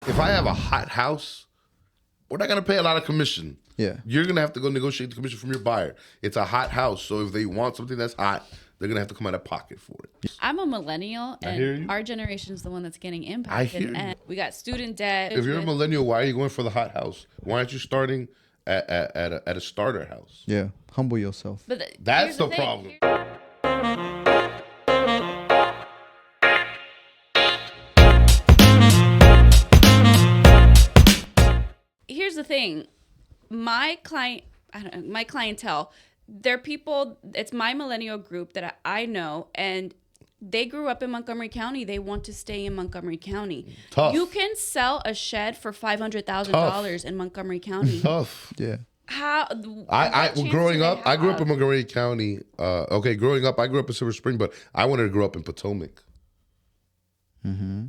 If I have a hot house, we're not gonna pay a lot of commission. Yeah. You're gonna have to go negotiate the commission from your buyer. It's a hot house, so if they want something that's hot, they're gonna have to come out of pocket for it. I'm a millennial, hear you. and our generation is the one that's getting I impacted. hear you. And we got student debt. If you're a millennial, why are you going for the hot house? Why aren't you starting at a starter house? Yeah. Humble yourself. But That's here's the thing. problem. Here's the thing. My clientele, they're people, it's my millennial group that I know, and they grew up in Montgomery County. They want to stay in Montgomery County. Tough. You can sell a shed for $500,000 in Montgomery County. Tough. Yeah. How? I growing up, I grew up in Montgomery County. Growing up, I grew up in Silver Spring, but I wanted to grow up in Potomac. Mm-hmm.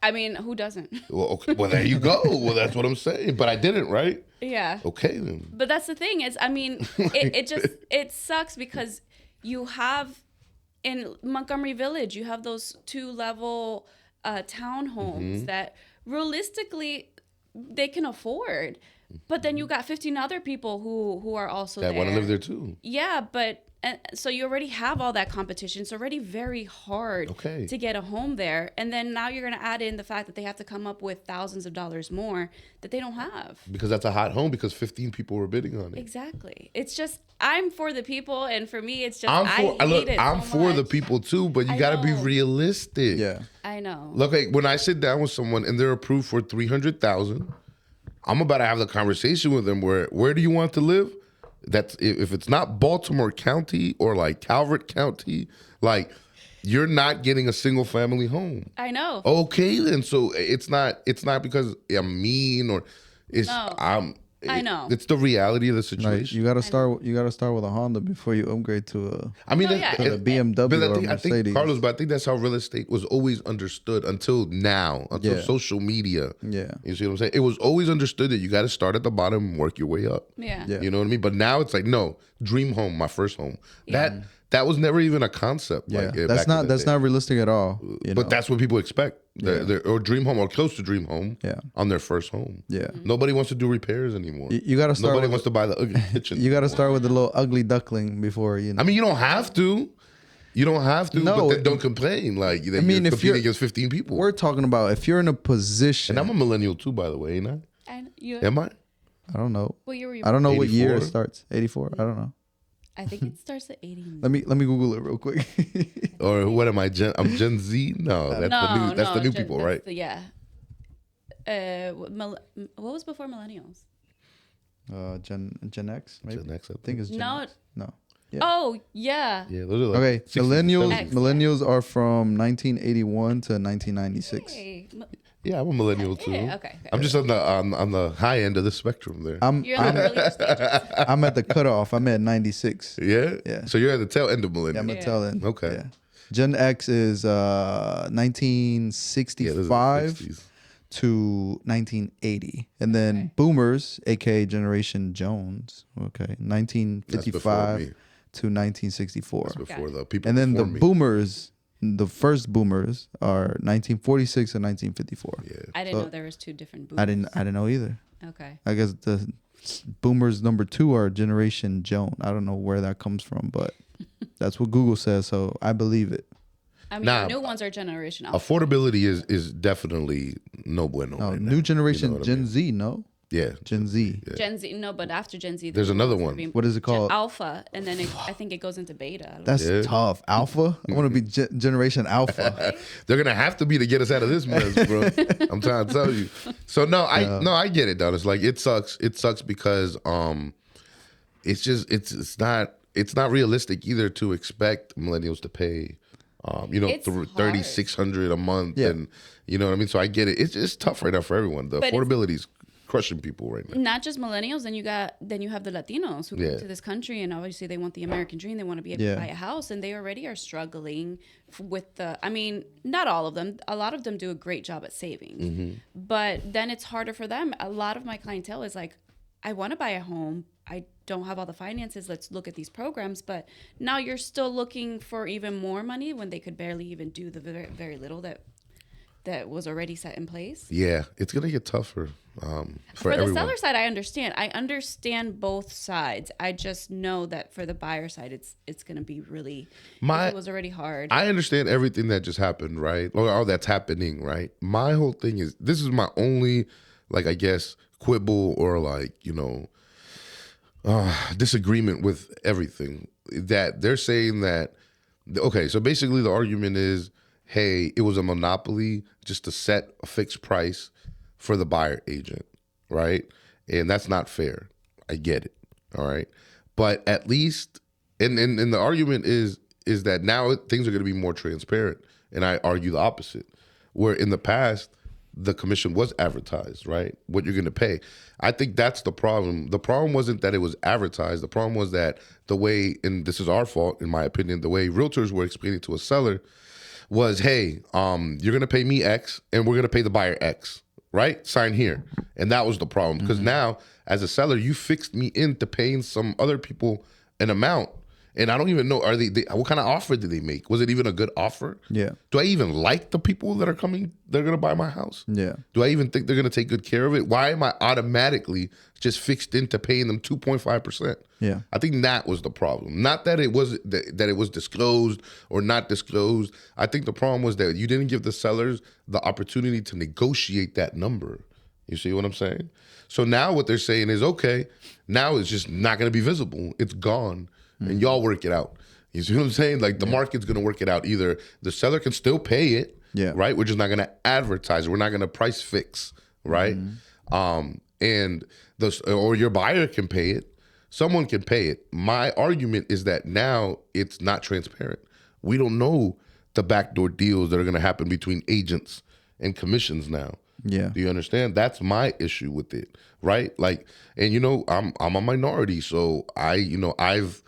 I mean, who doesn't? Well, okay, well, there you go. Well, that's what I'm saying. But I didn't, right? Yeah. Okay, then. But that's the thing is, I mean, it sucks because you have in Montgomery Village, you have those 2-level townhomes that realistically they can afford. But then you got 15 other people who are also That there. want to live there too. Yeah, but so you already have all that competition. It's already very hard to get a home there. And then now you're going to add in the fact that they have to come up with thousands of dollars more that they don't have. Because that's a hot home because 15 people were bidding on it. Exactly. It's just, I'm for the people. And for me, it's just, I'm for the much. people too, but you got to be realistic. Yeah. I know. Look, like, when I sit down with someone and they're approved for $300,000, I'm about to have the conversation with them where do you want to live? That's if it's not Baltimore County or like Calvert County, like you're not getting a single family home. I know. Okay, then so it's not because I'm mean or it's I know. It's the reality of the situation. You gotta start with a Honda before you upgrade to a. I mean, No, yeah. to the BMW but or I Mercedes. think Carlos, but I think that's how real estate was always understood until now, until social media. Yeah. You see what I'm saying? It was always understood that you got to start at the bottom and work your way up. Yeah. You know what I mean? But now it's like, no, dream home, my first home. That was never even a concept. Yeah. Like, That's not realistic at all. But that's what people expect. Or dream home or close to dream home on their first home. Yeah. Nobody wants to do repairs anymore. You got to start. Nobody wants to buy the ugly kitchen. You got to start with the little ugly duckling before you know. I mean, you don't have to. You don't have to, No, but then don't complain. Like, you're if competing against 15 people. We're talking about if you're in a position. And I'm a millennial too, by the way, ain't I? And you, Am I? I don't know. what year were you I don't know what year it 84? starts. 84. I don't know. I think it starts at 80. Let me Google it real quick. Or what am I? I'm Gen Z? No, that's the new people, right? Yeah. What was before millennials? Gen X. Maybe. Gen X, I I think it's Gen No. X. No. Yeah. Oh, yeah. Yeah, those are like Okay, 60s, millennials. 70s. Millennials are from 1981 to 1996. Hey, Yeah, I'm a millennial too. yeah, okay. I'm just on the high end of the spectrum there. You're in the earlier stages. I'm at the cutoff. I'm at 96. Yeah? Yeah. So you're at the tail end of Yeah, I'm millennial. gonna tell them. Okay. Yeah. Gen X is Yeah, those are the 1965 60s. to 1980, and then Boomers, aka Generation Jones, okay, 1955 me. to 1964, That's before the people. and then the before me. Boomers, the first Boomers are 1946 and 1954. Yeah. I didn't know there was two different boomers. I didn't know either. Okay. I guess the Boomers number 2 are Generation Joan. I don't know where that comes from, but that's what Google says, so I believe it. I mean, Nah, the new ones are generation alpha. Affordability is definitely no bueno. No, right new now. generation, You know what I Gen mean? Z, no? Yeah. Gen Z. Gen Z, no, but after Gen Z, There's another one. What is it called? Alpha, and then I think it goes into beta. I don't know. That's Yeah. tough. Alpha? I want to be Generation Alpha. They're gonna have to be to get us out of this mess, bro. I'm trying to tell you. So I get it, Donis. Like it sucks. It sucks because it's just it's not realistic either to expect millennials to pay It's hard. $3,600 a month, Yeah. and you know what I mean. So I get it. It's tough right now for everyone. The But affordability is crushing people right now. Not just millennials, then you have the Latinos who come to this country, and obviously they want the American dream. They want to be able to buy a house, and they already are struggling with the. I mean, not all of them. A lot of them do a great job at saving, but then it's harder for them. A lot of my clientele is like, I want to buy a home. I don't have all the finances. Let's look at these programs. But now you're still looking for even more money when they could barely even do the very, very little that that was already set in place. Yeah, it's gonna get tougher for the everyone. seller side, I understand both sides. I just know that for the buyer side, it's gonna be really. It was already hard. I understand everything that just happened, right? Or that's happening, right? My whole thing is, this is my only, like, I guess, quibble or like, disagreement with everything that they're saying that. Okay, so basically the argument is, hey, it was a monopoly just to set a fixed price for the buyer agent, right? And that's not fair. I get it, all right? But at least, and the argument is that now things are going to be more transparent. And I argue the opposite, where in the past, the commission was advertised, right? What you're going to pay. I think that's the problem. The problem wasn't that it was advertised. The problem was that the way, and this is our fault, in my opinion, the way realtors were explaining to a seller was, hey, you're going to pay me X and we're going to pay the buyer X, right? Sign here. And that was the problem. Because now, as a seller, you fixed me into paying some other people an amount. And I don't even know, what kind of offer did they make? Was it even a good offer? Yeah. Do I even like the people that are coming, they're going to buy my house? Yeah. Do I even think they're going to take good care of it? Why am I automatically just fixed into paying them 2.5%? Yeah. I think that was the problem. Not that it was that it was disclosed or not disclosed. I think the problem was that you didn't give the sellers the opportunity to negotiate that number. You see what I'm saying? So now what they're saying is, okay, now it's just not going to be visible. It's gone. And y'all work it out. You see what I'm saying? Like the market's going to work it out. Either the seller can still pay it, right? We're just not going to advertise it. We're not going to price fix, right? And or your buyer can pay it. Someone can pay it. My argument is that now it's not transparent. We don't know the backdoor deals that are going to happen between agents and commissions now. Yeah. Do you understand? That's my issue with it, right? Like, and I'm a minority, so I've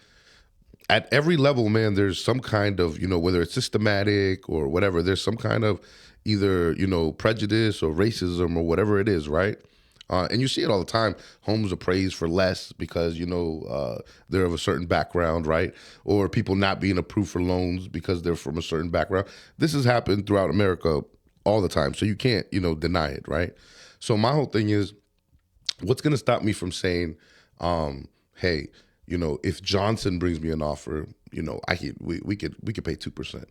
at every level, man, there's some kind of, whether it's systematic or whatever, there's some kind of either, prejudice or racism or whatever it is, right? And you see it all the time. Homes appraised for less because, they're of a certain background, right? Or people not being approved for loans because they're from a certain background. This has happened throughout America all the time. So you can't, deny it, right? So my whole thing is, what's going to stop me from saying, hey, if Johnson brings me an offer, we could pay 2%.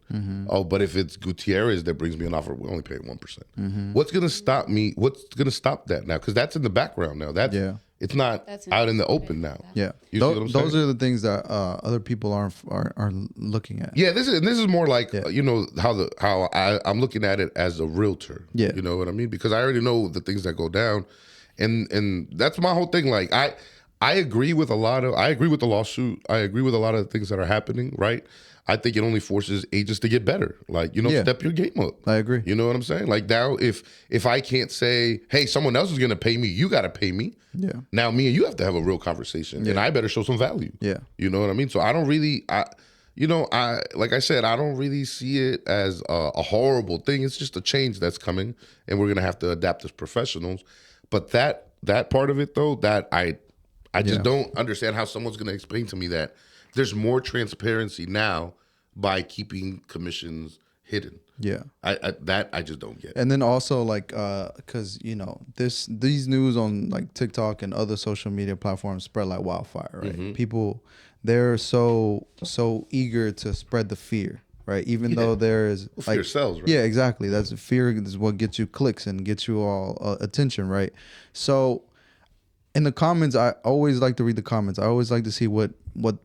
Oh, but if it's Gutierrez that brings me an offer, we only pay 1%. What's gonna stop me? What's gonna stop that now? Because that's in the background now. It's not out in the open now. Yeah, you see what I'm saying? Those are the things that other people are looking at. Yeah, this is more like how I'm looking at it as a realtor. Yeah, you know what I mean? Because I already know the things that go down, and that's my whole thing. Like I agree with the lawsuit. I agree with a lot of the things that are happening, right? I think it only forces agents to get better. Like, step your game up. I agree. You know what I'm saying? Like now, if I can't say, hey, someone else is going to pay me, you got to pay me. Yeah. Now me and you have to have a real conversation and I better show some value. Yeah. You know what I mean? So I don't really, like I said, I don't really see it as a horrible thing. It's just a change that's coming and we're going to have to adapt as professionals. But that part of it though, that I just don't understand how someone's going to explain to me that there's more transparency now by keeping commissions hidden. Yeah, I just don't get. And then also like, because these news on like TikTok and other social media platforms spread like wildfire, right? People, they're so eager to spread the fear, right? Even though there is fear sells, right? Yeah, exactly. That's fear is what gets you clicks and gets you all attention, right? So. In the comments, I always like to read the comments. I always like to see what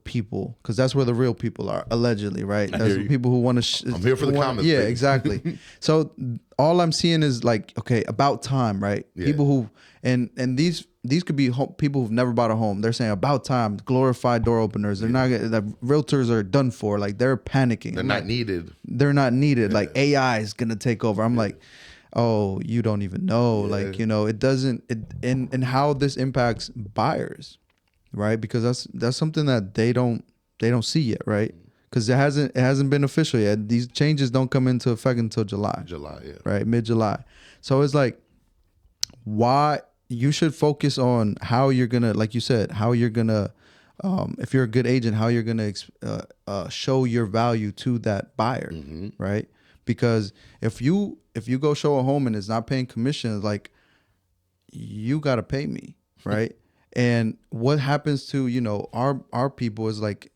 people, because that's where the real people are, allegedly, right? That's the people who want to. I'm here for the comments. Yeah, baby. Exactly. So all I'm seeing is like, okay, about time, right? Yeah. People who and these could be people who've never bought a home. They're saying about time, glorified door openers. They're not. The realtors are done for. Like they're panicking. They're not needed. They're not needed. Yeah. Like AI is gonna take over. I'm like. Oh, you don't even know. Yeah. Like, it doesn't and how this impacts buyers, right? Because that's something that they don't see yet, right? Because it hasn't been official yet. These changes don't come into effect until July. Yeah. Right, mid-July. So it's like, why you should focus on how you're gonna, like you said, how you're gonna, if you're a good agent, how you're gonna show your value to that buyer, right? because if you go show a home and it's not paying commission, like, you got to pay me, right? And what happens to, our people is like,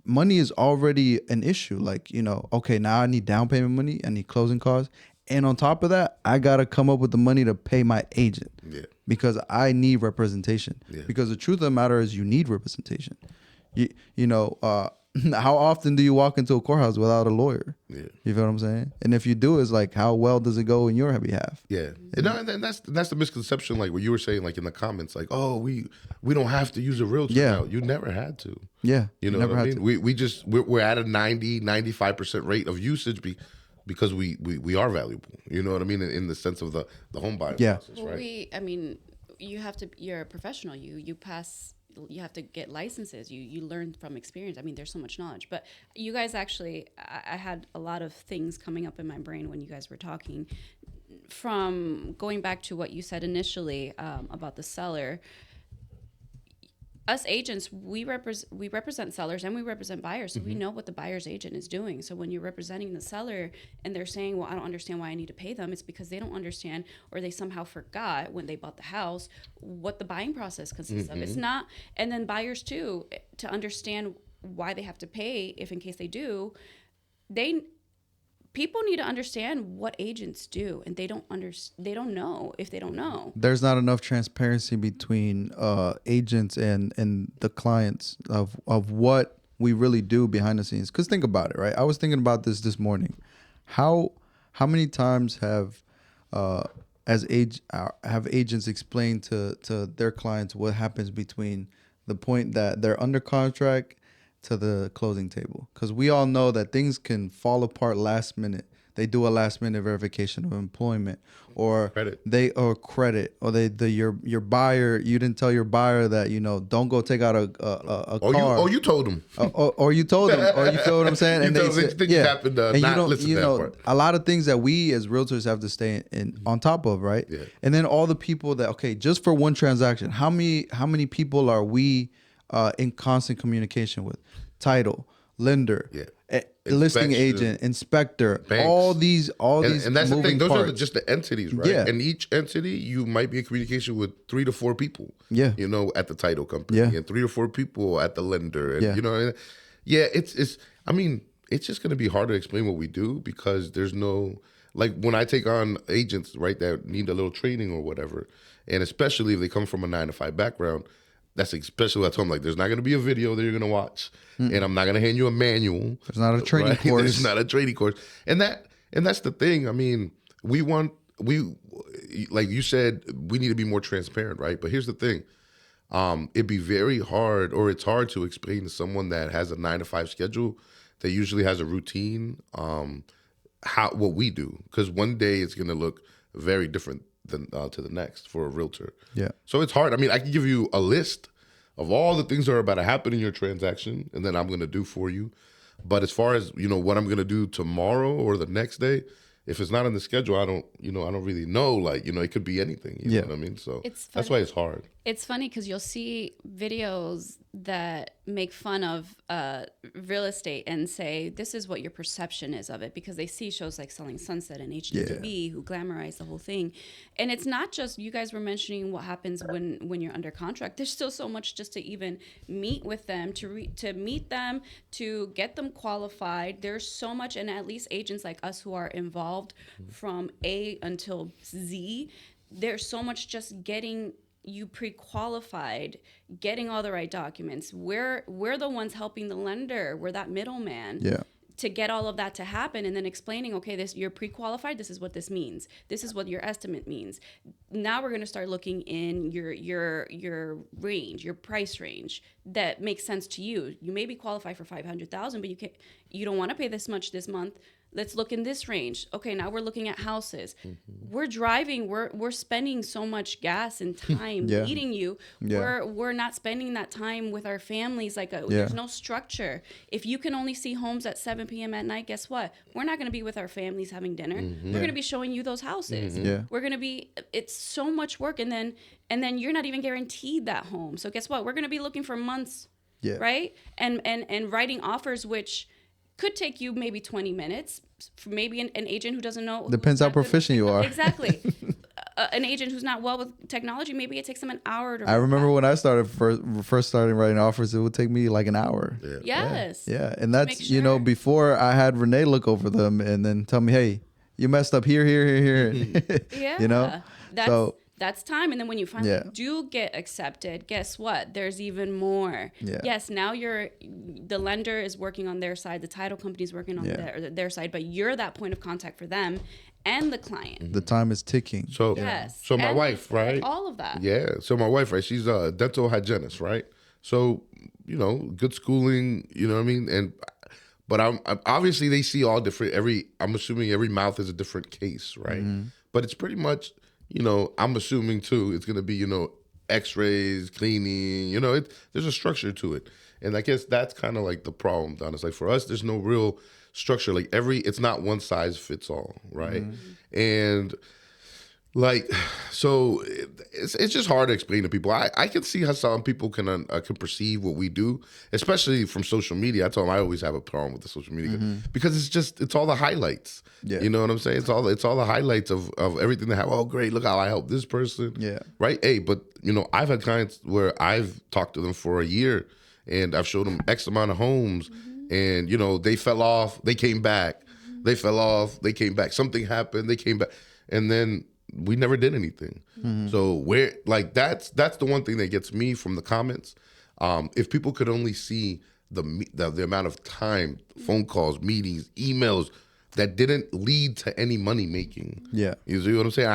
money is already an issue. Like, okay, now I need down payment money, I need closing costs. And on top of that, I got to come up with the money to pay my agent because I need representation. Because the truth of the matter is you need representation. How often do you walk into a courthouse without a lawyer? You feel what I'm saying? And if you do, it's like, how well does it go in your behalf? And that's the misconception, like what you were saying, like in the comments, like, oh, we don't have to use a realtor now. You never had to. You know never what I had mean? We're at a 95% rate of usage because we are valuable. You know what I mean? In the sense of the home buying process, right? You're a professional. You have to get licenses. You learn from experience. I mean, there's so much knowledge. But you guys actually, I had a lot of things coming up in my brain when you guys were talking. From going back to what you said initially about the seller, us agents, we represent sellers and we represent buyers, so we know what the buyer's agent is doing. So when you're representing the seller and they're saying, well, I don't understand why I need to pay them, it's because they don't understand, or they somehow forgot when they bought the house what the buying process consists of. It's not, and then buyers too, to understand why they have to pay, if in case they do, people need to understand what agents do, and they don't know if they don't know. There's not enough transparency between agents and the clients of what we really do behind the scenes. Because think about it, right? I was thinking about this morning. How many times have agents explained to their clients what happens between the point that they're under contract to the closing table? Because we all know that things can fall apart last minute. They do a last minute verification of employment, or credit, your buyer. You didn't tell your buyer that don't go take out a car. Or you told them. Or you told them. Or you feel what I'm saying? And happened. And not listen to that part. A lot of things that we as realtors have to stay on top of, right? And then all the people that just for one transaction, how many people are we in constant communication with? Title, lender, listing agent, inspector, banks. all these and that's the thing. Those parts. are just the entities, right? And each entity, you might be in communication with 3 to 4 people. At the title company, and 3 or 4 people at the lender, and it's. I mean, it's just going to be hard to explain what we do because there's no, like, when I take on agents, right, that need a little training or whatever, and especially if they come from a 9-to-5 background. That's especially what I told them, like, there's not going to be a video that you're going to watch, and I'm not going to hand you a manual. There's not a training course. There's not a training course. And that's the thing. I mean, like you said, we need to be more transparent, right? But here's the thing. It'd be very hard, or it's hard to explain to someone that has a 9-to-5 schedule that usually has a routine, what we do. Because one day it's going to look very different than to the next for a realtor. So it's hard. I mean, I can give you a list of all the things that are about to happen in your transaction, and then I'm going to do for you. But as far as what I'm going to do tomorrow or the next day, if it's not in the schedule, I don't really know. Like, it could be anything. You know what I mean? So that's why it's hard. It's funny because you'll see videos that make fun of real estate and say, this is what your perception is of it, because they see shows like Selling Sunset and HGTV who glamorize the whole thing. And it's not just, you guys were mentioning what happens when you're under contract. There's still so much just to even meet with them, to meet them, to get them qualified. There's so much, and at least agents like us who are involved from A until Z, there's so much just getting you pre-qualified, getting all the right documents. We're the ones helping the lender. We're that middleman. To get all of that to happen, and then explaining, okay, you're pre-qualified. This is what this means. This is what your estimate means. Now we're going to start looking in your range, your price range that makes sense to you. You may be qualified for $500,000, but you don't want to pay this much this month. Let's look in this range. Okay, now we're looking at houses. We're driving. We're spending so much gas and time meeting you. We're not spending that time with our families. There's no structure. If you can only see homes at 7 p.m. at night, guess what? We're not going to be with our families having dinner. We're going to be showing you those houses. We're going to be. It's so much work, and then you're not even guaranteed that home. So guess what? We're going to be looking for months, right? And writing offers which could take you maybe 20 minutes. Maybe an agent who doesn't know. Depends how proficient you are. Exactly. An agent who's not well with technology, maybe it takes them an hour to. I remember when I started first starting writing offers, it would take me like an hour. Yeah. Yes. Yeah, and that's sure. you know, before I had Renee look over them and then tell me, hey, you messed up here. Yeah. You know, That's time. And then when you finally do get accepted, guess what? There's even more. Yeah. Yes, now the lender is working on their side, the title company is working on their side, but you're that point of contact for them and the client. the time is ticking. So, so my wife, right? All of that. Yeah. So my wife, right? She's a dental hygienist, right? So, you know, good schooling, you know what I mean? But I'm obviously they see all different. I'm assuming every mouth is a different case, right? Mm-hmm. But it's pretty much, you know, I'm assuming too, it's gonna be, you know, X-rays, cleaning, you know, there's a structure to it, and I guess that's kind of like the problem, Don. It's like for us, there's no real structure. Like it's not one size fits all, right? Mm-hmm. And like, so it's just hard to explain to people. I can see how some people can perceive what we do, especially from social media. I told them I always have a problem with the social media because it's all the highlights. Yeah. You know what I'm saying? It's all the highlights of everything they have. Oh, great! Look how I helped this person. Yeah. Right. Hey, but you know, I've had clients where I've talked to them for a year, and I've showed them X amount of homes, and you know, they fell off, they came back. They fell off, they came back. Something happened, they came back, and then we never did anything. So that's the one thing that gets me from the comments. If people could only see the amount of time, phone calls, meetings, emails that didn't lead to any money making. Yeah. You see what I'm saying?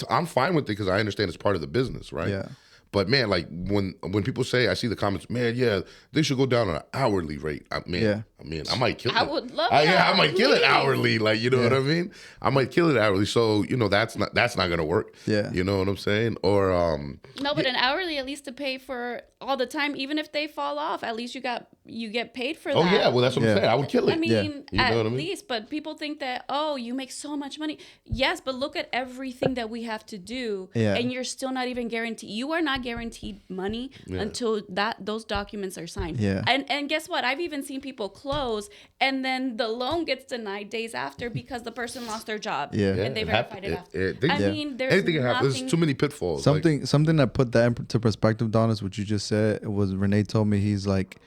I'm fine with it because I understand it's part of the business, right? Yeah. But man, like when people say, I see the comments, man, yeah, they should go down on an hourly rate. I mean, I might kill it. I would love that. Yeah, I might kill it hourly. Like, you know what I mean? I might kill it hourly. So, you know, that's not gonna work. Yeah. You know what I'm saying? Or no, but an hourly at least to pay for all the time, even if they fall off, at least you get paid for that. oh yeah, well that's what I'm saying. I would kill it. I mean, You know at what I mean? least, but people think that, oh, you make so much money. Yes, but look at everything that we have to do, and you're still not even guaranteed. You are not guaranteed money until those documents are signed. Yeah. And guess what? I've even seen people close, and then the loan gets denied days after because the person lost their job. Yeah. And they verified it after. I mean, there's anything can happen. nothing. There's too many pitfalls. Something that put that into perspective, Donis, what you just said was Renee told me he's like,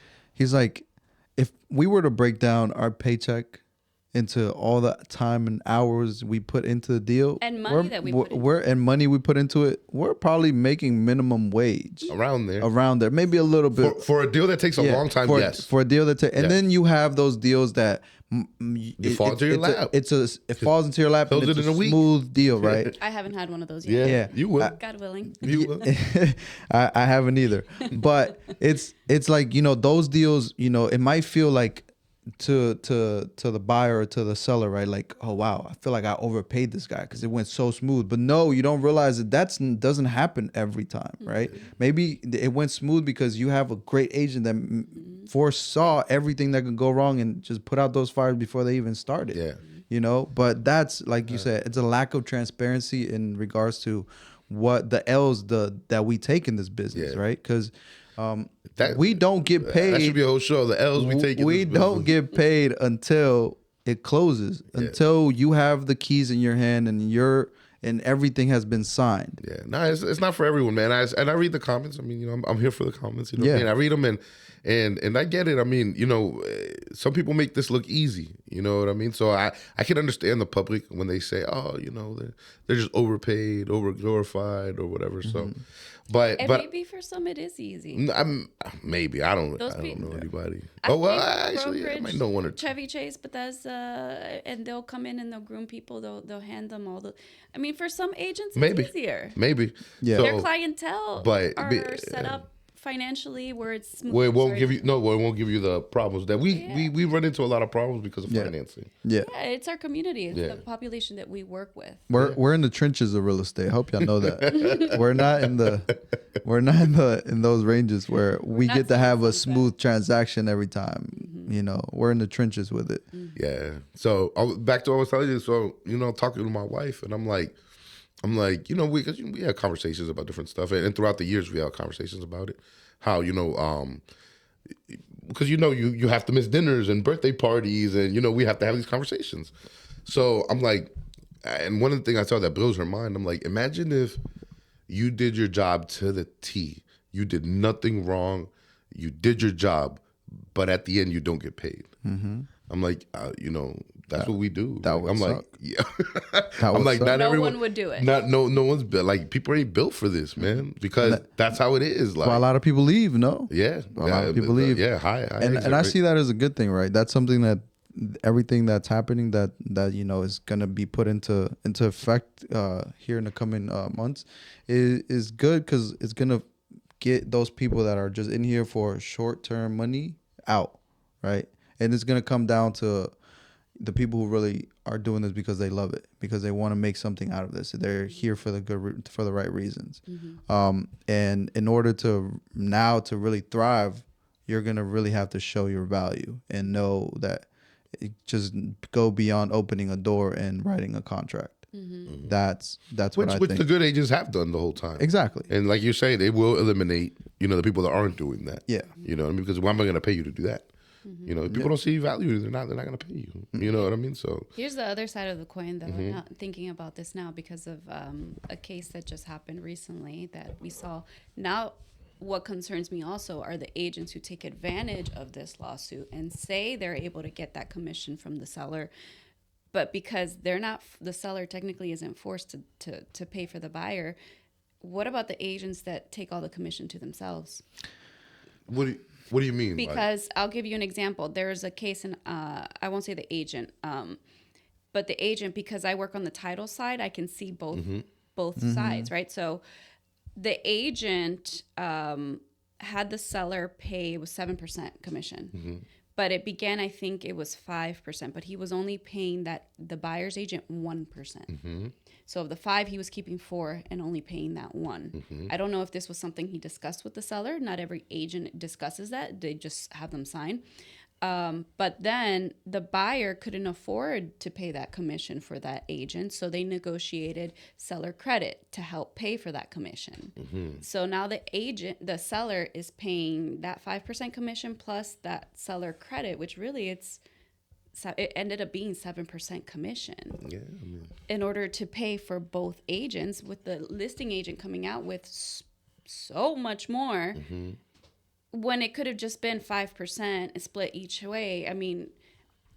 if we were to break down our paycheck into all the time and hours we put into the deal And money that we put into and money we put into it, we're probably making minimum wage around there, maybe a little bit for a deal that takes a long time. For a deal that and then you have those deals that it falls into your lap. It falls into your lap. And it's a smooth deal, right? I haven't had one of those yet. Yeah. You will. God willing. You will. I haven't either, but it's like, you know, those deals, you know, it might feel like to the buyer or to the seller, right? Like, oh wow, I feel like I overpaid this guy because it went so smooth. But no, you don't realize that doesn't happen every time, right? Maybe it went smooth because you have a great agent that foresaw everything that could go wrong and just put out those fires before they even started. Yeah. You know, but that's like you said, it's a lack of transparency in regards to what the L's that we take in this business, right? Because we don't get paid. That should be a whole show. The L's we take. We don't get paid until it closes, until you have the keys in your hand and everything has been signed. Yeah, no, it's not for everyone, man. I read the comments. I mean, you know, I'm here for the comments. You know, what I mean? I read them and I get it. I mean, you know, some people make this look easy. You know what I mean? So I can understand the public when they say, oh, you know, they're just overpaid, overglorified, or whatever. So. But maybe for some it is easy. Maybe I don't know anybody. Actually, I might know one or two. Chevy Chase, Bethesda, and they'll come in and they'll groom people. They'll hand them all the. I mean, for some agents, it's easier. Maybe. Yeah. Their clientele are set up financially where it's smooth. Well, it won't give you the problems that we run into a lot of problems because of financing. Yeah, it's our community. It's the population that we work with. We're in the trenches of real estate. I hope y'all know that. We're not in those ranges where we get to have a smooth transaction every time. You know, we're in the trenches with it. Yeah. So back to what I was telling you. So, you know, talking to my wife, and I'm like, you know, we had conversations about different stuff, and throughout the years we had conversations about it. How, you know, because you have to miss dinners and birthday parties, and we have to have these conversations. So I'm like, and one of the things I saw that blows her mind, I'm like, imagine if you did your job to the T. You did nothing wrong. You did your job, but at the end you don't get paid. Mm-hmm. I'm like, that's what we do. That would I'm suck. like, yeah. That I'm would like, suck. not No everyone one would do it. No one's built. Like, people ain't built for this, man. Because that's how it is. Like, Well, a lot of people leave. No. yeah, A lot of people leave. Yeah, high And I see that as a good thing, right? That's something that everything that's happening that is gonna be put into effect here in the coming months is good, because it's gonna get those people that are just in here for short-term money out, right? And it's gonna come down to the people who really are doing this because they love it, because they want to make something out of this. They're here for the right reasons. Mm-hmm. And in order to really thrive, you're gonna really have to show your value and know that it just go beyond opening a door and writing a contract. Mm-hmm. That's what I think. Which the good agents have done the whole time. Exactly. And like you say, they will eliminate, the people that aren't doing that. Yeah. You know what I mean? Because why am I going to pay you to do that? Mm-hmm. People don't see value. They're not going to pay you. You know what I mean? So here's the other side of the coin, though. I'm not thinking about this now because of a case that just happened recently that we saw. Now, what concerns me also are the agents who take advantage of this lawsuit and say they're able to get that commission from the seller, but because they're not, the seller technically isn't forced to pay for the buyer. What about the agents that take all the commission to themselves? What do you mean? Because I'll give you an example. There's a case in, I won't say the agent, but the agent, because I work on the title side, I can see both sides, right? So the agent had the seller pay, it was 7% commission. Mm-hmm. But it began, I think it was 5%, but he was only paying the buyer's agent 1%. Mm-hmm. So of the 5, he was keeping 4 and only paying that 1. Mm-hmm. I don't know if this was something he discussed with the seller. Not every agent discusses that. They just have them sign. But then the buyer couldn't afford to pay that commission for that agent. So they negotiated seller credit to help pay for that commission. Mm-hmm. So now the seller is paying that 5% commission plus that seller credit, which really it ended up being 7% commission. Yeah, in order to pay for both agents, with the listing agent coming out with so much more. Mm-hmm. When it could have just been 5% split each way. I mean,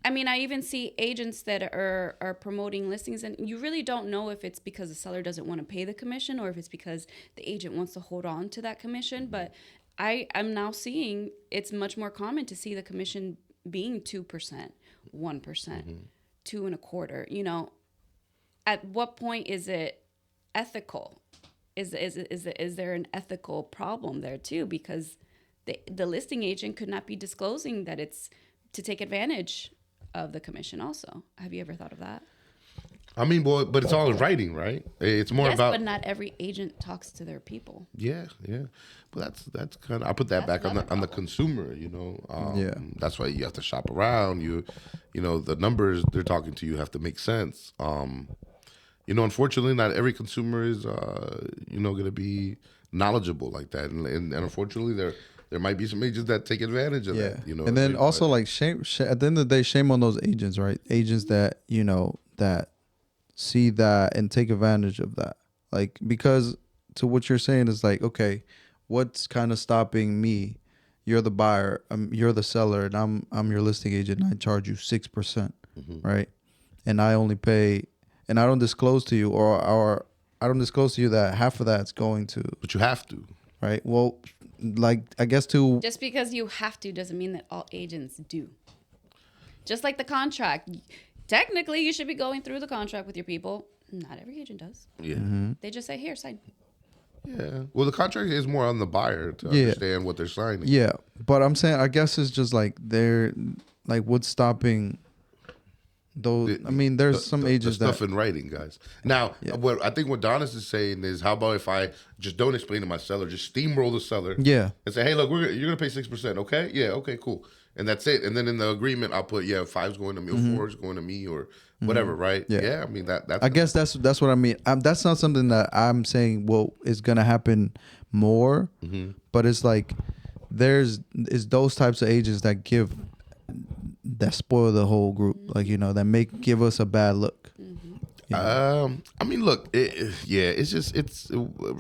I even see agents that are promoting listings, and you really don't know if it's because the seller doesn't want to pay the commission or if it's because the agent wants to hold on to that commission. But I'm now seeing it's much more common to see the commission being 2%, 1%, mm-hmm. 2.25%. At what point is it ethical? Is there an ethical problem there too? Because the listing agent could not be disclosing that it's to take advantage of the commission also. Have you ever thought of that? I mean, but it's all in writing, right? It's more about. But not every agent talks to their people. Yeah. But that's kind of, I put that back on the consumer. That's why you have to shop around. The numbers they're talking to you have to make sense. Unfortunately, not every consumer is going to be knowledgeable like that, and unfortunately, there might be some agents that take advantage of that. And then also, like, shame at the end of the day, shame on those agents, right? Agents that that see that and take advantage of that. Like, because to what you're saying is like, okay, what's kind of stopping me? You're the buyer, you're the seller, and I'm your listing agent, and I charge you 6%, mm-hmm. right? And I only pay, and I don't disclose to you, or I don't disclose to you that half of that's going to. But you have to, right? Well, like, I guess just because you have to doesn't mean that all agents do. Just like the contract, technically you should be going through the contract with your people. Not every agent does. Yeah. Mm-hmm. They just say, here, sign. Yeah. Well, the contract is more on the buyer to understand what they're signing. Yeah. But I'm saying, I guess it's just like what's stopping those? There's some agents the stuff in writing, guys. Now, what I think what Donis is saying is, how about if I just don't explain to my seller, just steamroll the seller, and say, hey, look, you're gonna pay 6%, okay? Yeah, okay, cool, and that's it. And then in the agreement, I'll put 5's going to me, or mm-hmm. 4's going to me, or whatever, mm-hmm. right? Yeah. I mean that's. I guess that's what I mean. That's not something that I'm saying. Well, is gonna happen more, mm-hmm. but it's like it's those types of agents that spoil the whole group, like, you know, that give us a bad look. Mm-hmm. You know? I mean, look, real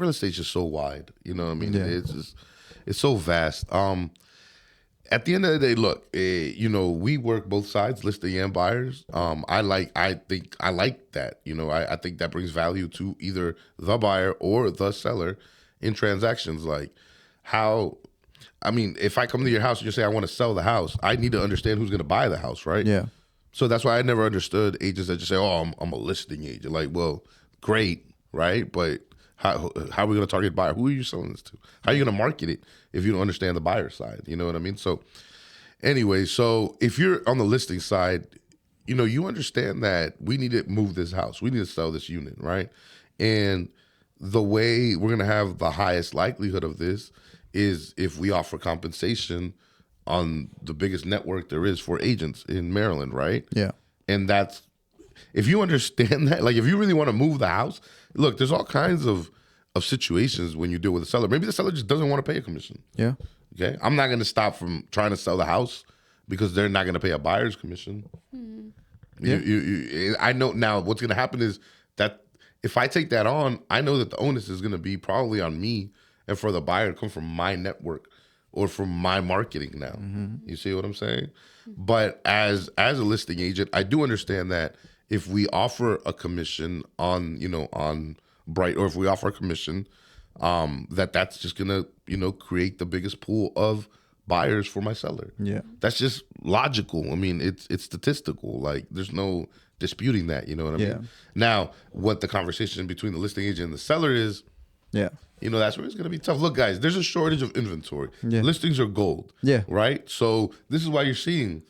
estate's just so wide. You know what I mean? Yeah. It's so vast. At the end of the day, look, you know, we work both sides, listing and buyers. I think I like that. You know, I think that brings value to either the buyer or the seller in transactions. Like I mean, if I come to your house and you say I want to sell the house, I need to understand who's going to buy the house, right? Yeah. So that's why I never understood agents that just say, "Oh, I'm a listing agent." Like, well, great, right? But how are we going to target buyer? Who are you selling this to? How are you going to market it if you don't understand the buyer side? You know what I mean? So anyway, so if you're on the listing side, you know, you understand that we need to move this house. We need to sell this unit, right? And the way we're going to have the highest likelihood of this is if we offer compensation on the biggest network there is for agents in Maryland, right? Yeah. And that's, if you understand that, like if you really want to move the house, look, there's all kinds of situations when you deal with a seller. Maybe the seller just doesn't want to pay a commission. Yeah. Okay. I'm not going to stop from trying to sell the house because they're not going to pay a buyer's commission. Yeah. I know now what's going to happen is that if I take that on, I know that the onus is going to be probably on me and for the buyer to come from my network or from my marketing now. You see what I'm saying? But as a listing agent, I do understand that if we offer a commission on, you know, on Bright, or if we offer a commission, that's just gonna, you know, create the biggest pool of buyers for my seller. Yeah. That's just logical. I mean, it's statistical. Like there's no disputing that, you know what I Yeah. mean? Now, what the conversation between the listing agent and the seller is, Yeah. you know, that's where it's going to be tough. Look, guys, there's a shortage of inventory. Yeah. Listings are gold. Yeah. Right? So this is why you're seeing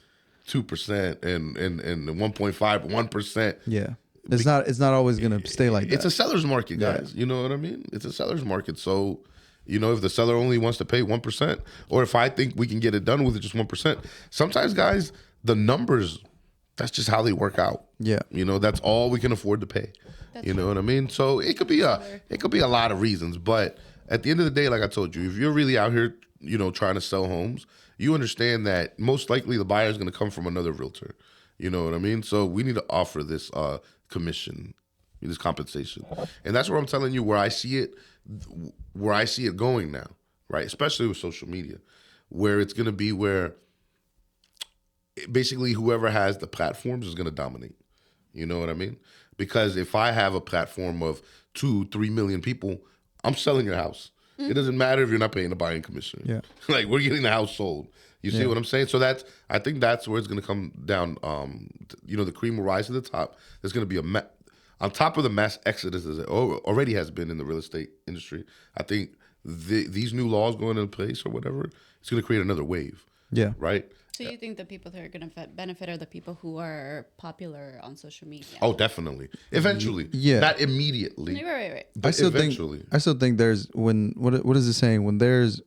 2% and 1.5, 1%. Yeah. It's not always gonna stay like that. It's a seller's market, guys. You know what I mean? It's a seller's market. So, you know, if the seller only wants to pay 1%, or if I think we can get it done with just 1%, sometimes, guys, the numbers, that's just how they work out. Yeah. You know, that's all we can afford to pay. You know what I mean? So it could be a lot of reasons, but at the end of the day, like I told you, if you're really out here, you know, trying to sell homes, you understand that most likely the buyer is going to come from another realtor. You know what I mean? So we need to offer this commission, this compensation, and that's where I'm telling you where I see it going now, right? Especially with social media, where it's going to be where basically whoever has the platforms is going to dominate. You know what I mean? Because if I have a platform of 2-3 million people, I'm selling your house. It doesn't matter if you're not paying the buying commission. Yeah. Like we're getting the house sold. You see what I'm saying? So I think that's where it's going to come down. You know, the cream will rise to the top. There's going to be on top of the mass exodus that already has been in the real estate industry. I think these new laws going into place or whatever, it's going to create another wave. Yeah. Right? So you think the people that are going to benefit are the people who are popular on social media? Oh, definitely. Eventually. Yeah. Not immediately. Right. But eventually. I still think there's what is it saying? When there's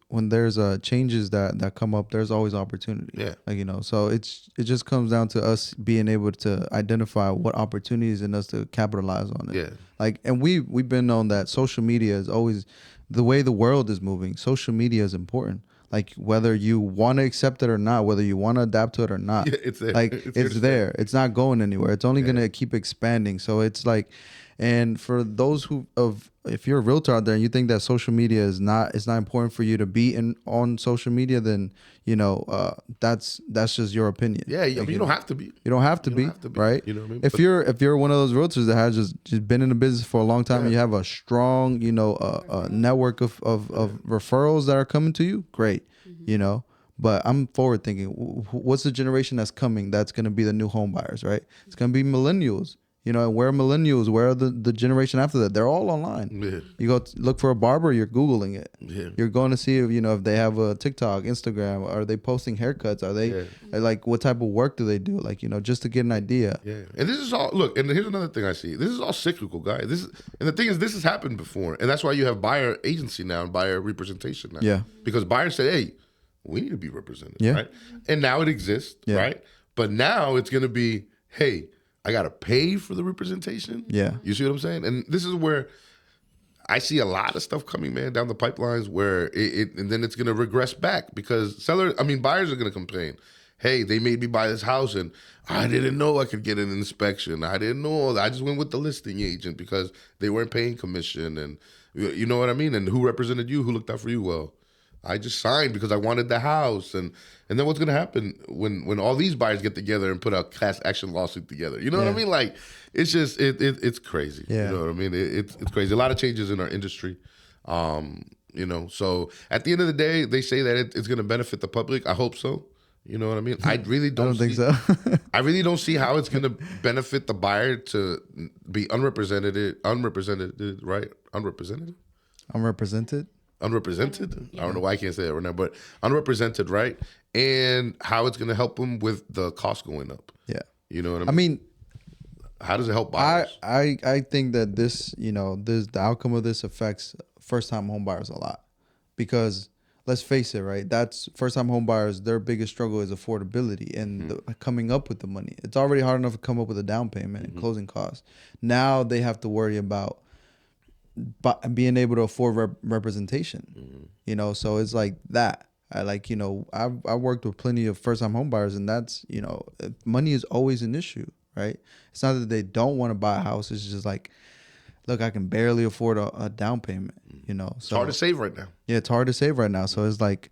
changes that come up, there's always opportunity. Yeah. Like, you know, so it just comes down to us being able to identify what opportunities and us to capitalize on it. Yeah. Like, and we've been on that social media is always the way the world is moving. Social media is important. Like whether you want to accept it or not, whether you want to adapt to it or not, it's there. like it's there. It's not going anywhere. It's only gonna keep expanding. So it's like, and for those if you're a realtor out there and you think that social media is not important for you to be on social media, then you know that's just your opinion. Yeah, like, you don't have to be. You don't have to be, right? You know what I mean? If you're one of those realtors that has just been in the business for a long time and you have a strong, you know, network of referrals that are coming to you, great, you know. But I'm forward thinking. What's the generation that's coming? That's going to be the new home buyers, right? It's going to be millennials. You know, where are millennials? Where are the generation after that? They're all online. Yeah. You go look for a barber, you're Googling it. Yeah. You're going to see if, you know, if they have a TikTok, Instagram, are they posting haircuts? Are they like, what type of work do they do? Like, you know, just to get an idea. Yeah. And this is all, look, and here's another thing I see. This is all cyclical, guys. And the thing is, this has happened before. And that's why you have buyer agency now and buyer representation now. Yeah. Because buyers say, hey, we need to be represented, Yeah. right? And now it exists, right? But now it's going to be, hey, I got to pay for the representation. Yeah. You see what I'm saying? And this is where I see a lot of stuff coming, man, down the pipelines where and then it's gonna regress back because buyers are gonna complain. Hey, they made me buy this house and I didn't know I could get an inspection. I didn't know. I just went with the listing agent because they weren't paying commission, and you know what I mean. And who represented you? Who looked out for you? Well, I just signed because I wanted the house, and then what's gonna happen when all these buyers get together and put a class action lawsuit together? You know what I mean? Like it's just it's crazy. Yeah. You know what I mean? It's crazy. A lot of changes in our industry. So at the end of the day, they say that it's gonna benefit the public. I hope so. You know what I mean? I really don't think so. I really don't see how it's gonna benefit the buyer to be unrepresented, right? Unrepresented. Unrepresented. I don't know why I can't say that right now, but unrepresented, right? And how it's going to help them with the cost going up. Yeah. You know what I mean? I mean, how does it help buyers? I think that this, the outcome of this affects first-time home buyers a lot, because let's face it, right? That's first-time home buyers. Their biggest struggle is affordability and coming up with the money. It's already hard enough to come up with a down payment and closing costs. Now they have to worry about being able to afford representation, so it's like that. I worked with plenty of first-time home buyers, and that's, money is always an issue, right? It's not that they don't want to buy a house. It's just like, look, I can barely afford a down payment, So it's hard to save right now. Yeah, it's hard to save right now. So it's like,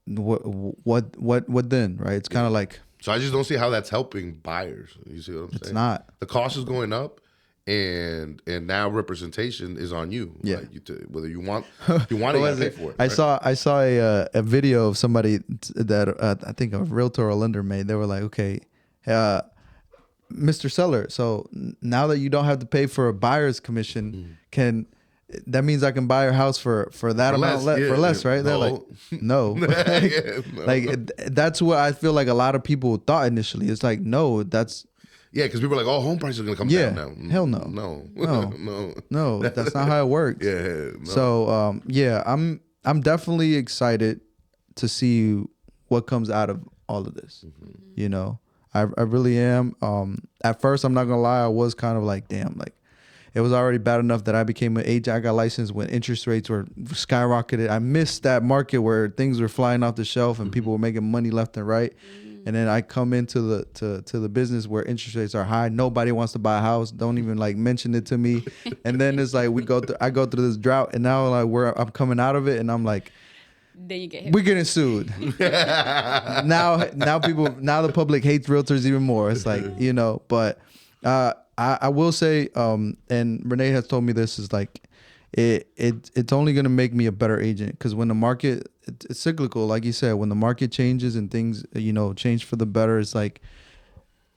what then, right? It's kind of like. So I just don't see how that's helping buyers. You see what I'm saying? It's not. The cost is going up. And now representation is on you. Yeah. Like whether you want it, you pay for it. Right? I saw a video of somebody that I think a realtor or lender made. They were like, okay, Mr. Seller, so now that you don't have to pay for a buyer's commission, that means I can buy your house for that amount for less, right? They're like, no. That's what I feel like a lot of people thought initially. It's like, no, that's. Yeah, because people are like, oh, home prices are going to come down now. Hell no. No, that's not how it works. Yeah. No. So, I'm definitely excited to see what comes out of all of this. I really am. At first, I'm not going to lie, I was kind of like, damn, like it was already bad enough that I became an agent. I got licensed when interest rates were skyrocketed. I missed that market where things were flying off the shelf and people were making money left and right. And then I come into the business where interest rates are high. Nobody wants to buy a house. Don't even like mention it to me. And then it's like I go through this drought, and now like I'm coming out of it, and I'm like, then you get hit. We're getting sued. now the public hates realtors even more. It's like, but I will say, and Renee has told me this, is like it's only going to make me a better agent, because when the market, it's cyclical, like you said, when the market changes and things, change for the better, it's like,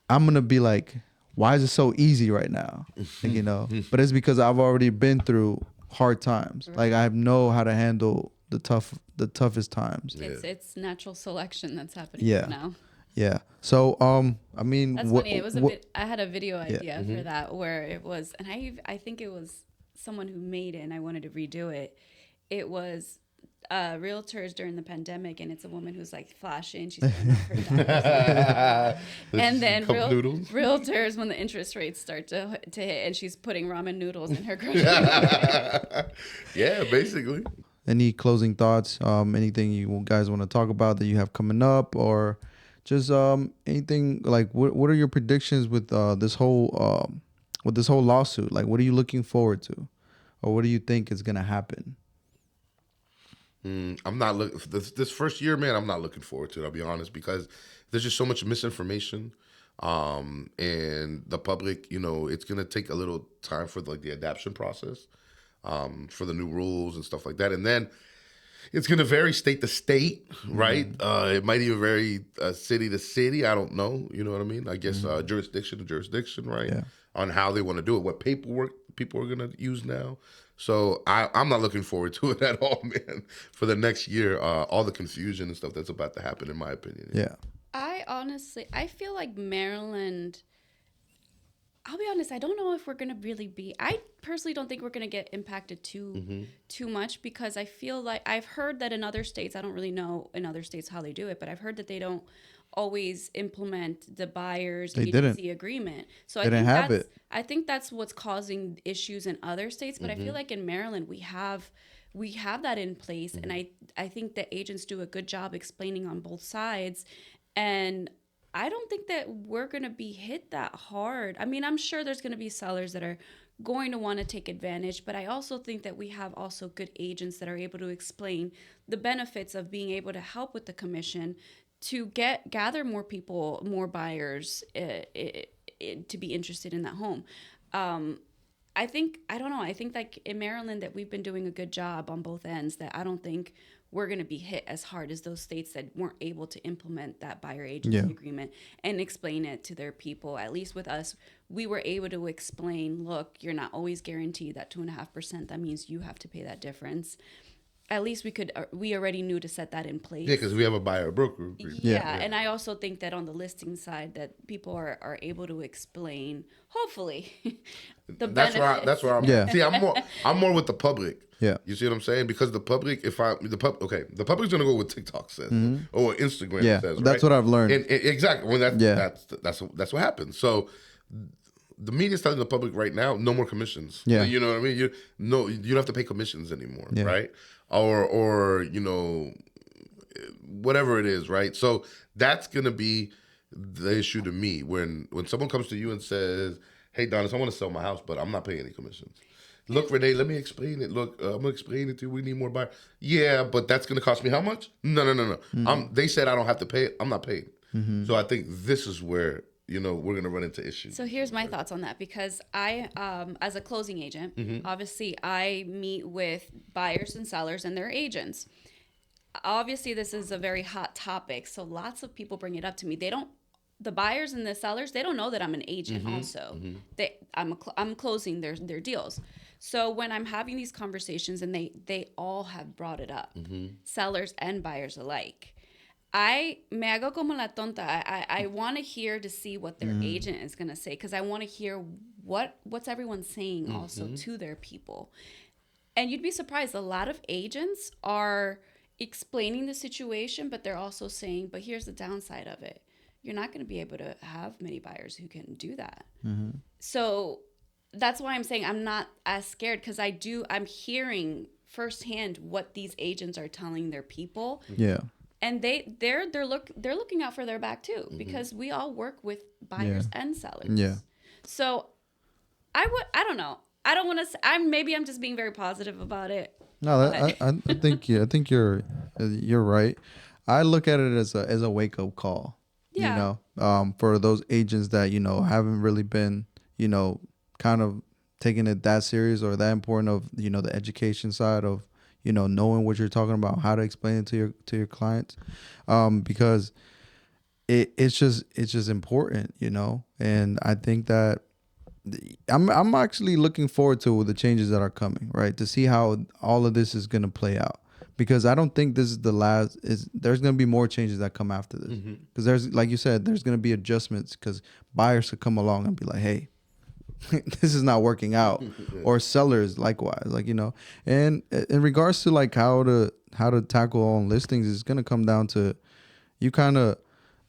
I'm going to be like, why is it so easy right now? But it's because I've already been through hard times. Right. Like I know how to handle the toughest times. It's natural selection that's happening right now. Yeah. So, I mean, that's funny. It was I had a video idea for that where it was, and I think it was someone who made it, and I wanted to redo it. It was realtors during the pandemic, and it's a woman who's like flashing. She's and then realtors when the interest rates start to hit, and she's putting ramen noodles in her grocery. Yeah, basically. Any closing thoughts? Anything you guys want to talk about that you have coming up, or just anything like what are your predictions with this whole lawsuit? Like, what are you looking forward to, or what do you think is gonna happen? I'm not looking this first year, man. I'm not looking forward to it. I'll be honest, because there's just so much misinformation, and the public. It's gonna take a little time for the adaptation process, for the new rules and stuff like that, and then it's gonna vary state to state, right? It might even vary city to city. I don't know. You know what I mean? I guess jurisdiction to jurisdiction, right? Yeah. On how they want to do it, what paperwork people are gonna use now. So I'm not looking forward to it at all, man. For the next year, all the confusion and stuff that's about to happen, in my opinion. Yeah. I feel like Maryland, I'll be honest, I don't know if we're going to really I personally don't think we're going to get impacted too much, because I feel like I've heard that in other states, I don't really know in other states how they do it, but I've heard that they don't always implement the buyer's They agency agreement. So They didn't have it. I think that's what's causing issues in other states. But I feel like in Maryland we have that in place, and I think that agents do a good job explaining on both sides, and I don't think that we're going to be hit that hard. I mean, I'm sure there's going to be sellers that are going to want to take advantage, but I also think that we have also good agents that are able to explain the benefits of being able to help with the commission to gather more people, more buyers to be interested in that home. I think like in Maryland that we've been doing a good job on both ends, that I don't think we're going to be hit as hard as those states that weren't able to implement that buyer agency agreement and explain it to their people. At least with us, we were able to explain, look, you're not always guaranteed that 2.5%. That means you have to pay that difference. At least we already knew to set that in place. Yeah, because we have a buyer broker agreement. Yeah, and I also think that on the listing side that people are able to explain, hopefully, the benefits. That's where I'm. Yeah. See, I'm more with the public. Yeah. You see what I'm saying? Because the public, the public's gonna go with TikTok says or what Instagram says. That's right? what I've learned. And exactly. When that's what happens. So the media's telling the public right now, no more commissions. Yeah. You know what I mean? You don't have to pay commissions anymore, right? Or whatever it is, right? So that's gonna be the issue to me when someone comes to you and says, "Hey, Donis, I want to sell my house, but I'm not paying any commissions." Look, Renee, let me explain it. Look, I'm gonna explain it to you. We need more buyers. Yeah, but that's gonna cost me how much? No. They said I don't have to pay it. I'm not paying. So I think this is where we're gonna run into issues. So here's my thoughts on that, because I, as a closing agent, obviously I meet with buyers and sellers and their agents. Obviously, this is a very hot topic, so lots of people bring it up to me. The buyers and the sellers, they don't know that I'm an agent. Also, I'm closing their deals. So when I'm having these conversations, and they all have brought it up, sellers and buyers alike, me hago como la tonta. I want to hear to see what their agent is going to say, because I want to hear what's everyone saying also to their people. And you'd be surprised, a lot of agents are explaining the situation, but they're also saying, but here's the downside of it. You're not going to be able to have many buyers who can do that. So that's why I'm saying I'm not as scared, because I'm hearing firsthand what these agents are telling their people. Yeah. And they're looking out for their back too, because we all work with buyers and sellers. Yeah. So I don't know. I don't want to. I'm just being very positive about it. No, I think you're right. I look at it as a wake up call. Yeah. For those agents that haven't really been kind of taking it that serious or that important of the education side of knowing what you're talking about, how to explain it to your clients, because it's just important, and I think that I'm actually looking forward to the changes that are coming, right, to see how all of this is going to play out, because I don't think this is the last. There's going to be more changes that come after this, because there's, like you said, there's going to be adjustments, because buyers could come along and be like, hey, this is not working out, or sellers likewise, and in regards to like how to tackle on listings, is going to come down to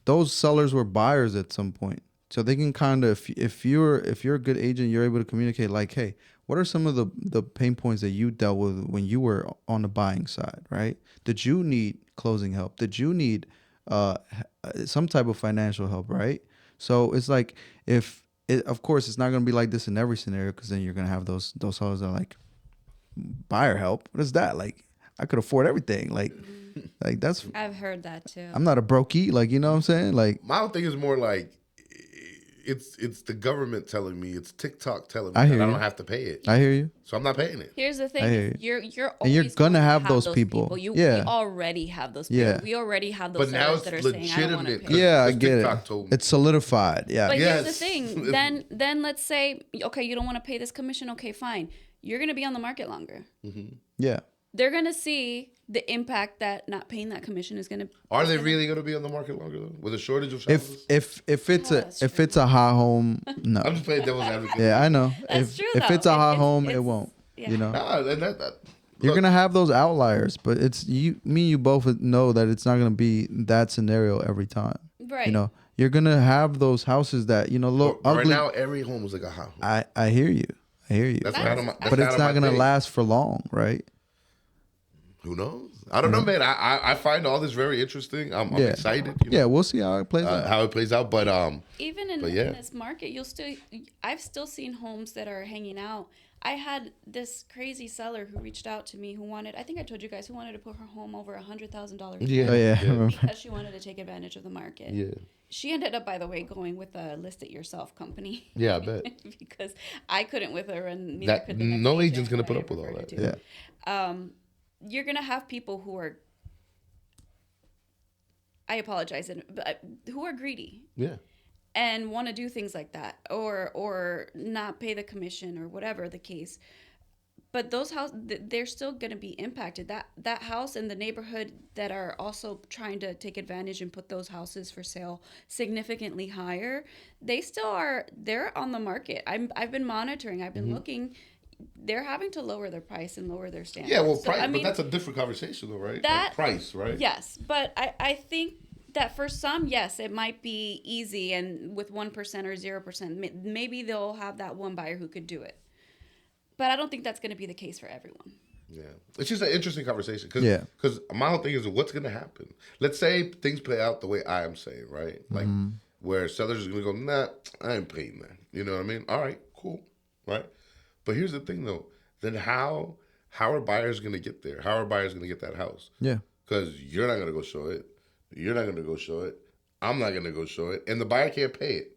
those sellers were buyers at some point, so they can kind of, if you're a good agent, you're able to communicate like, hey, what are some of the pain points that you dealt with when you were on the buying side, right? Did you need closing help? Did you need some type of financial help, right? So it's like, of course, it's not going to be like this in every scenario, because then you're going to have those sellers that are like, buyer help? What is that? Like, I could afford everything. Like that's... I've heard that too. I'm not a brokey. Like, you know what I'm saying? Like, my thing is more like, it's the government telling me, it's TikTok telling me that I don't have to pay it. I hear you. So I'm not paying it. Here's the thing: you're and you're gonna have those people. We already have those people. Yeah. We already have those. But now it's that are saying, I don't want to pay. Yeah, I get TikTok it. told me. It's solidified. Yeah. But here's the thing: then let's say, okay, you don't want to pay this commission. Okay, fine. You're gonna be on the market longer. Yeah. They're gonna see the impact that not paying that commission is gonna. Are they really going to be on the market longer though, with a shortage of houses? If it's a hot home, no. I'm just playing devil's advocate. Yeah, I know. That's true, if though. it's a hot home, it won't. Yeah. Nah, You're gonna have those outliers, but it's me and you both know that it's not gonna be that scenario every time. Right. You know, you're gonna have those houses that look Right ugly. now, every home is like a house. I hear you. I hear you. That's That's- kind of But it's not gonna last for long, right? Who knows? I don't know, man. I find all this very interesting. I'm Yeah. excited. Yeah, we'll see how it plays out. How it plays out, but Even in this market, I've still seen homes that are hanging out. I had this crazy seller who reached out to me who wanted, I think I told you guys, who wanted to put her home over $100,000 Yeah. Oh yeah, I remember. because she wanted to take advantage of the market. yeah, She ended up, by the way, going with a list it yourself company. yeah, I bet because I couldn't with her, and neither that could the next no agent agent's gonna that put I up with all referred that. her to. Yeah. You're gonna have people who are, I apologize, but who are greedy Yeah, and want to do things like that, or not pay the commission or whatever the case. But those they're still going to be impacted. That house and the neighborhood that are also trying to take advantage and put those houses for sale significantly higher, they still are. They're on the market. I've been monitoring. I've been looking. They're having to lower their price and lower their standards. yeah. Well, So, price, I mean, but that's a different conversation, though, right? that- Like price, right? yes, but I think that for some, yes, it might be easy, and with 1% or 0%, maybe they'll have that one buyer who could do it. But I don't think that's going to be the case for everyone. Yeah, it's just an interesting conversation because Yeah. my whole thing is what's going to happen. Let's say things play out the way I am saying, right? Like where sellers are going to go, nah, I ain't paying that. You know what I mean? All right, cool, right? But here's the thing, though. Then how are buyers going to get there? How are buyers going to get that house? Yeah. Because you're not going to go show it. You're not going to go show it. I'm not going to go show it, and the buyer can't pay it,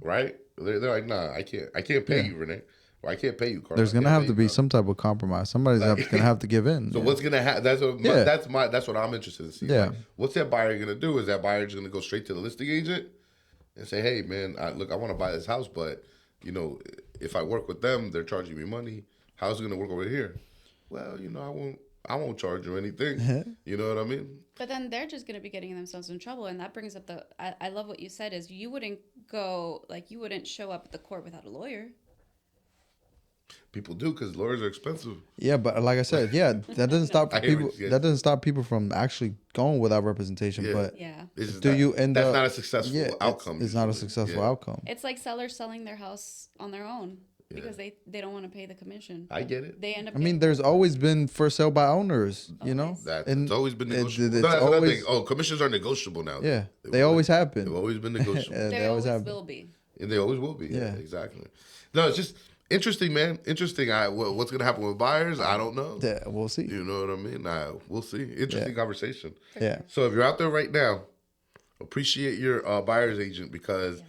right? They're like, nah, I can't pay you, Renee. Or I can't pay you, Carl. There's gonna have to be some type of compromise. Somebody's gonna have to give in. So what's gonna happen? That's what I'm interested in seeing. Yeah. Like, what's that buyer gonna do? Is that buyer just gonna go straight to the listing agent and say, "Hey, man, I want to buy this house, but if I work with them, they're charging me money. How's it gonna work over here?" Well, I won't charge you anything. You know what I mean? But then they're just going to be getting themselves in trouble. And that brings up I love what you said is you wouldn't show up at the court without a lawyer. People do because lawyers are expensive. Yeah, but like I said, that doesn't stop I hear people. what you- That doesn't stop people from actually going without representation. Yeah. But Yeah. It's just do you end that's up? not a successful outcome. It's not a usually. successful Yeah. outcome. It's like sellers selling their house on their own because they don't want to pay the commission. I get it. They end up I mean, there's always been for sale by owners. It's always been it- negotiable. it's No, that's another always- thing. Oh, commissions are negotiable now. Yeah, they always have been. They've always been negotiable. they always always have. will be. And they always will be. Yeah, Yeah. exactly. No, it's just interesting, man. Interesting. What's going to happen with buyers? I don't know. Yeah, we'll see. You know what I mean? We'll see. Interesting conversation. Yeah. So if you're out there right now, appreciate your buyer's agent because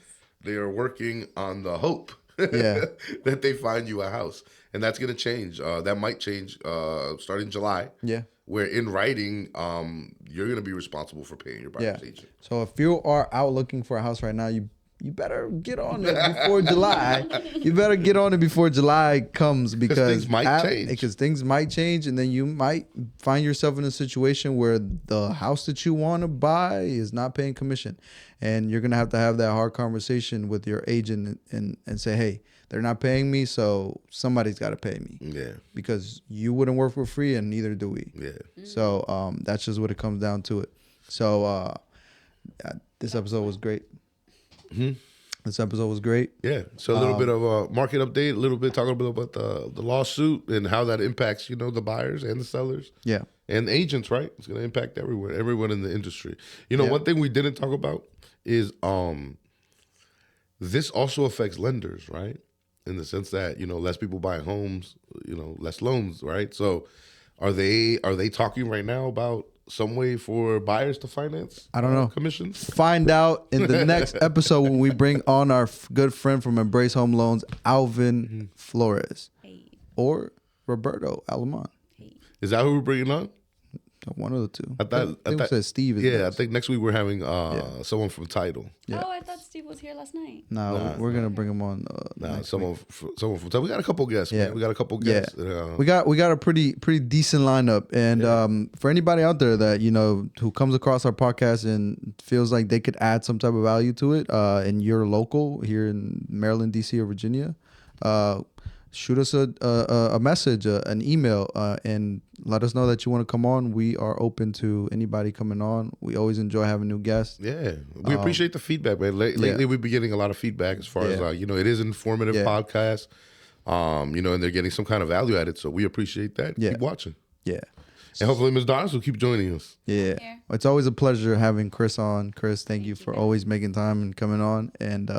they are working on the hope Yeah. that they find you a house. And that's going to change. That might change starting July. Yeah. Where in writing, you're going to be responsible for paying your buyer's agent. So if you are out looking for a house right now, you better get on it before July. You better get on it before July comes because things might change. Because things might change, and then you might find yourself in a situation where the house that you want to buy is not paying commission, and you're gonna have to have that hard conversation with your agent and say, hey, they're not paying me, so somebody's got to pay me. Yeah. Because you wouldn't work for free, and neither do we. Yeah. So that's just what it comes down to it. So this episode was great. This episode was great. Yeah. So a little bit of a market update, a little bit talking a bit about the lawsuit and how that impacts, the buyers and the sellers. Yeah. And the agents, right? It's going to impact everyone in the industry. One thing we didn't talk about is this also affects lenders, right? In the sense that, less people buying homes, less loans, right? So are they talking right now about some way for buyers to finance? I don't know. Commissions? Find out in the next episode when we bring on our good friend from Embrace Home Loans, Alvin Flores, or Roberto Alamon. Is that who we're bringing on? One of the two. I thought we said Steve is Yeah, next. I think next week we're having someone from Title. Yeah. Oh, I thought Steve was here last night. No, we're gonna bring him on. Someone from Title. We got a couple guests. Yeah. Man. We got a couple Yeah, guests. we got a pretty decent lineup, and for anybody out there that who comes across our podcast and feels like they could add some type of value to it, and you're local here in Maryland, DC, or Virginia, shoot us a message, an email, and let us know that you want to come on. We are open to anybody coming on. We always enjoy having new guests. Yeah, we appreciate the feedback, man. Lately, we've been getting a lot of feedback as far as it is an informative podcast. And they're getting some kind of value at it, so we appreciate that. Keep watching. Yeah. And hopefully Ms. Donis will keep joining us. Yeah. It's always a pleasure having Chris on. Chris, thank you for always making time and coming on. And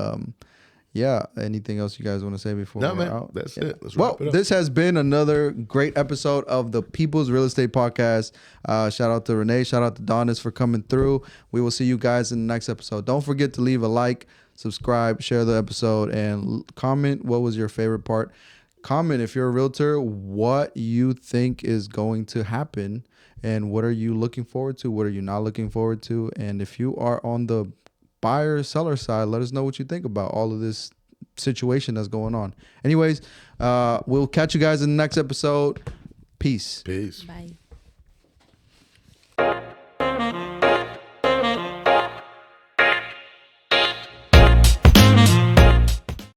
anything else you guys want to say before we're out? That's it. Let's wrap it up. This has been another great episode of the People's Real Estate Podcast. Shout out to Renee. Shout out to Donis for coming through. We will see you guys in the next episode. Don't forget to leave a like, subscribe, share the episode, and comment what was your favorite part. Comment if you're a realtor, what you think is going to happen and what are you looking forward to, what are you not looking forward to, and if you are on the buyer seller side, let us know what you think about all of this situation that's going on. Anyways, we'll catch you guys in the next episode. Peace. Peace. Bye.